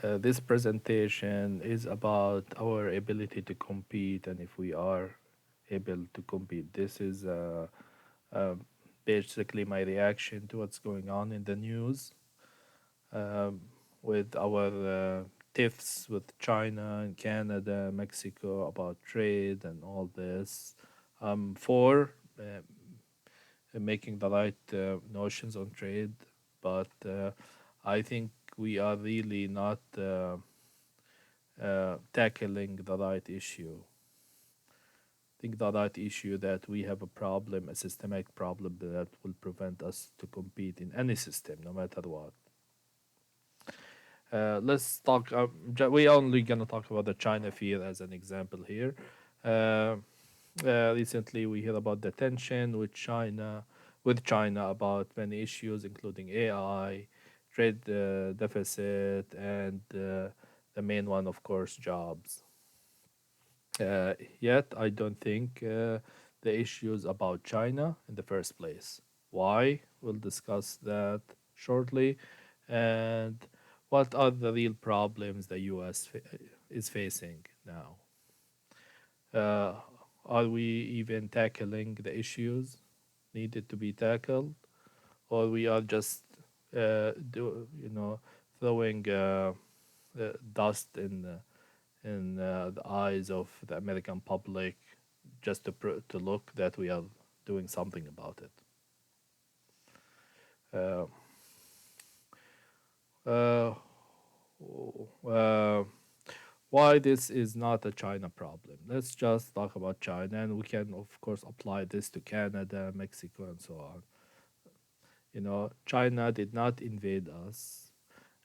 This presentation is about our ability to compete and if we are able to compete. This is uh, basically my reaction to what's going on in the news um, with our tiffs with China and Canada, Mexico about trade and all this. For making the right notions on trade, but I think we are really not tackling the right issue. I think the right issue that we have a problem, a systemic problem that will prevent us to compete in any system, no matter what. Let's talk. We only gonna talk about the China fear as an example here. Uh, Recently, we hear about the tension with China about many issues, including AI, trade deficit, and the main one, of course, jobs. Yet, I don't think the issues about China in the first place. Why? We'll discuss that shortly. And what are the real problems the US is facing now? Uh, are we even tackling the issues needed to be tackled, or we are just throwing dust in the eyes of the American public just to look that we are doing something about it. Uh, uh, uh, why this is not a China problem? Let's just talk about China, and we can of course apply this to Canada, Mexico, and so on. China did not invade us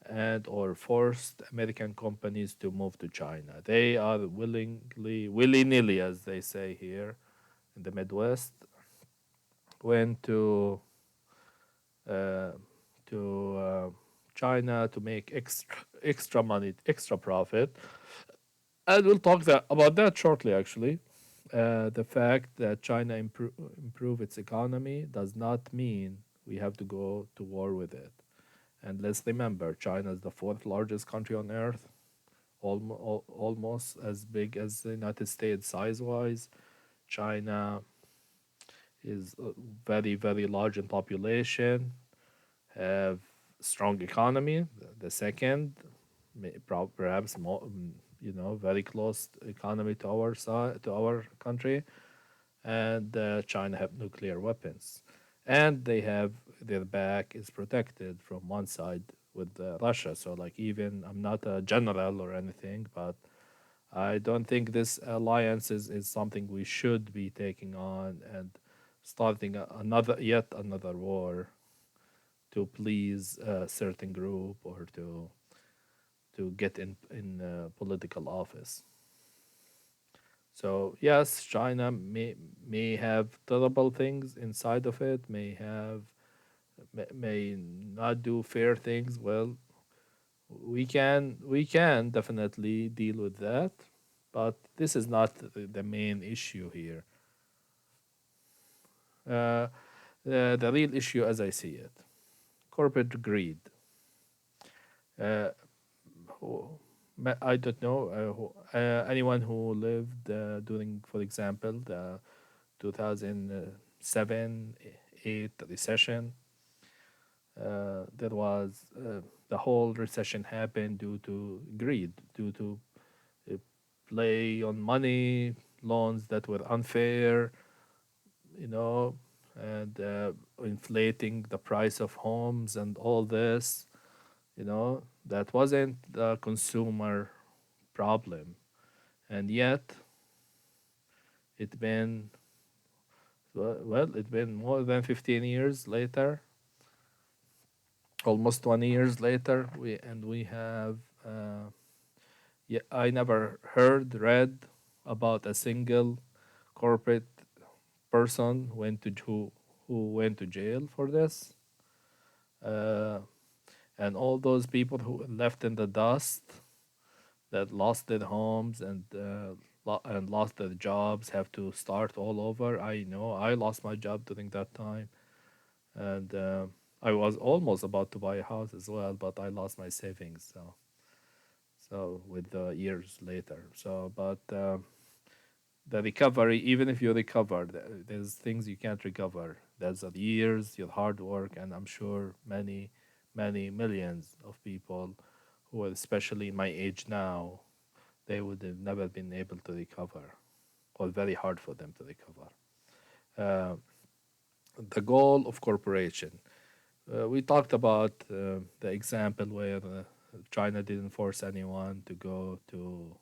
and or forced American companies to move to China. They are willingly, willy nilly, as they say here in the Midwest, went uh, to China to make extra money, extra profit, and we'll talk about that shortly. Actually, the fact that China improve its economy does not mean we have to go to war with it. And let's remember, China is the fourth largest country on earth, almost as big as the United States size wise. China is very, very large in population, have strong economy. The second, perhaps more, very close economy to our side, to our country, and China have nuclear weapons, and they have their back is protected from one side with Russia. So, like, even I'm not a general or anything, but I don't think this alliance is something we should be taking on and starting yet another war to please a certain group or to get in political office. So yes, China may have terrible things inside of it, may not do fair things. Well, we can definitely deal with that, but this is not the main issue here. Uh, the real issue, as I see it, corporate greed. Uh, who- I don't know anyone who lived during, for example, the 2007 8 recession. There was the whole recession happened due to greed, due to uh, play on money, loans that were unfair, you know, and inflating the price of homes and all this. That wasn't the consumer problem, and yet it been it's been more than 15 years later, almost 20 years later. We have yeah, I never read about a single corporate person who went to jail for this, uh, and all those people who left in the dust, that lost their homes and lost their jobs, have to start all over. I know I lost my job during that time, and I was almost about to buy a house as well, but I lost my savings. So So with the years later. So, but the recovery, even if you recover, there's things you can't recover. There's the years, your hard work, and I'm sure many millions of people who are especially my age now, they would have never been able to recover, or very hard for them to recover. Uh, the goal of corporation. We talked about the example where China didn't force anyone to go to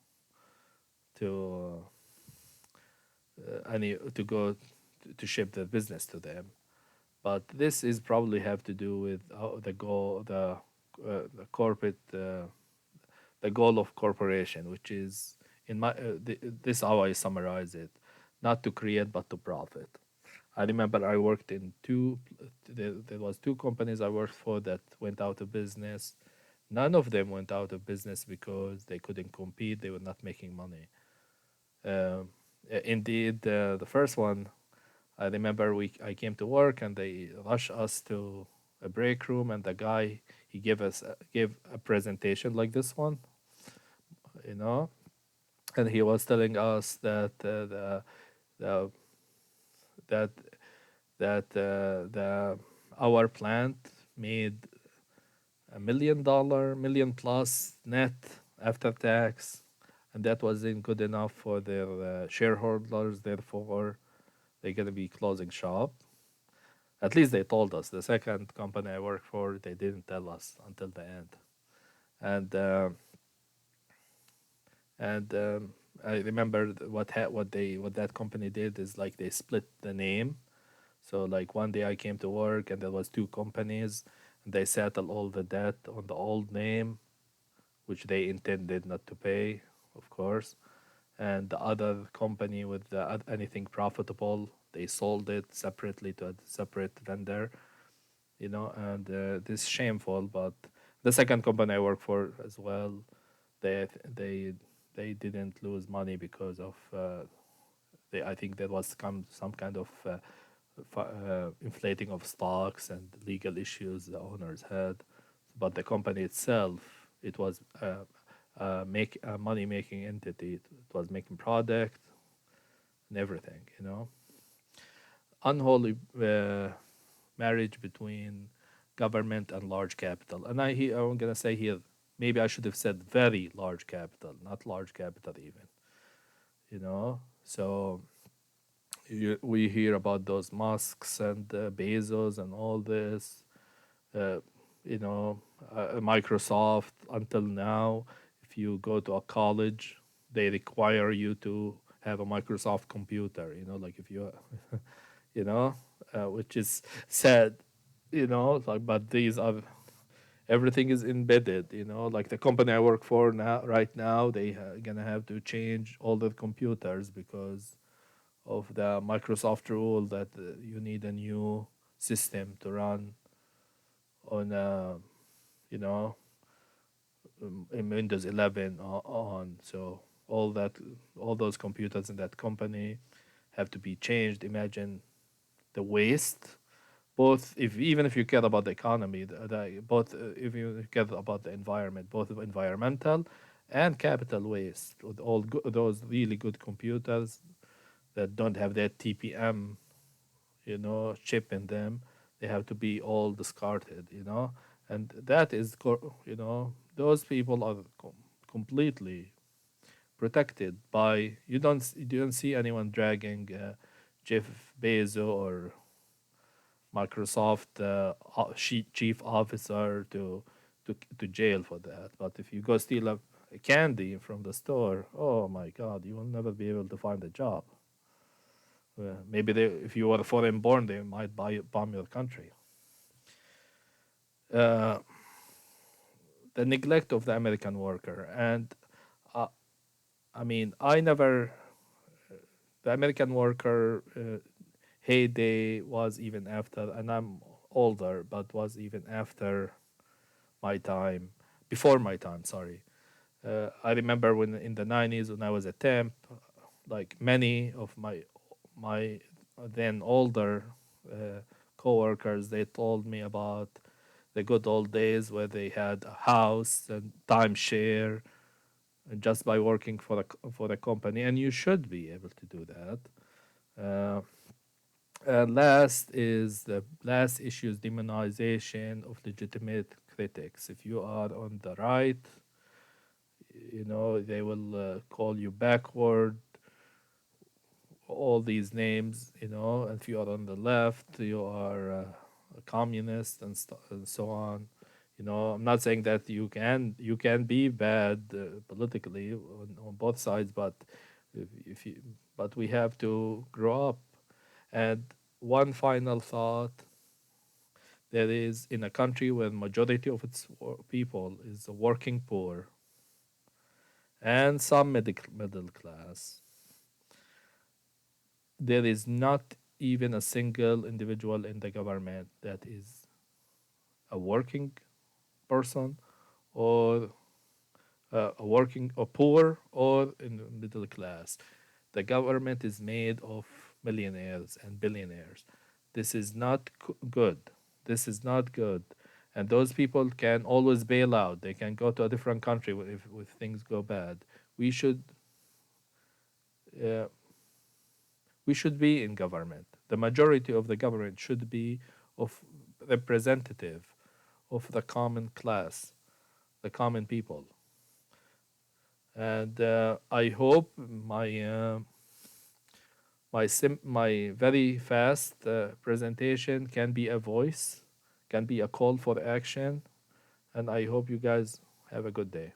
any to go to ship their business to them. But this is probably have to do with the goal, the corporate, the goal of corporation, which is this how I summarize it, not to create but to profit. I remember I worked in there was two companies I worked for that went out of business. None of them went out of business because they couldn't compete. They were not making money. Um, Indeed, the first one, I remember I came to work and they rushed us to a break room, and the guy he gave a presentation like this one, you know, and he was telling us that the that the our plant made $1 million plus net after tax, and that wasn't good enough for their shareholders. Therefore, they're gonna be closing shop. At least they told us. The second company I worked for, they didn't tell us until the end. And I remember what that company did is like they split the name. So like one day I came to work and there was two companies, and they settled all the debt on the old name, which they intended not to pay, of course. And the other company with anything profitable, they sold it separately to a separate vendor, and this is shameful. But the second company I work for as well, they they they didn't lose money because of I think there was some kind of inflating of stocks and legal issues the owners had, but the company itself, it was make a money making entity. It was making product and everything. Unholy marriage between government and large capital. And I'm gonna say here, maybe I should have said very large capital, not large capital even. So we hear about those Musks and Bezos and all this. Uh, Microsoft until now, if you go to a college, they require you to have a Microsoft computer. Like if you, which is sad. Like, but these are everything is embedded. Like the company I work for now, right now, they gonna have to change all the computers because of the Microsoft rule that you need a new system to run on, you know, in Windows 11 on. So all those computers in that company have to be changed. Imagine the waste. Both, if even if you care about the economy, both if you care about the environment, both of environmental and capital waste, with those really good computers that don't have that TPM, chip in them, they have to be all discarded, and that is, those people are completely protected by you don't see anyone dragging Jeff Bezos or Microsoft chief officer to jail for that. But if you go steal a candy from the store, oh my God, you will never be able to find a job. Maybe if you were foreign born, they might bomb your country. Uh, the neglect of the American worker, and uh, I mean, I never the American worker heyday was even after, and I'm older, but was even after my time, before my time. Sorry, I remember when in the '90s when I was a temp, like many of my then older coworkers, they told me about the good old days where they had a house and timeshare, just by working for for the company, and you should be able to do that. Uh, and last issue is demonization of legitimate critics. If you are on the right, they will call you backward, all these names, and if you are on the left, you are a communist and so on. I'm not saying that you can be bad politically on both sides, but if you but we have to grow up. And one final thought: there is, in a country where majority of its people is the working poor and some middle class, there is not even a single individual in the government that is a working person, or a poor, or in the middle class. The government is made of millionaires and billionaires. This is not good. This is not good. And those people can always bail out. They can go to a different country if things go bad. We should uh, we should be in government. The majority of the government should be of representative of the common class, the common people. And I hope my very fast presentation can be a voice, can be a call for action, and I hope you guys have a good day.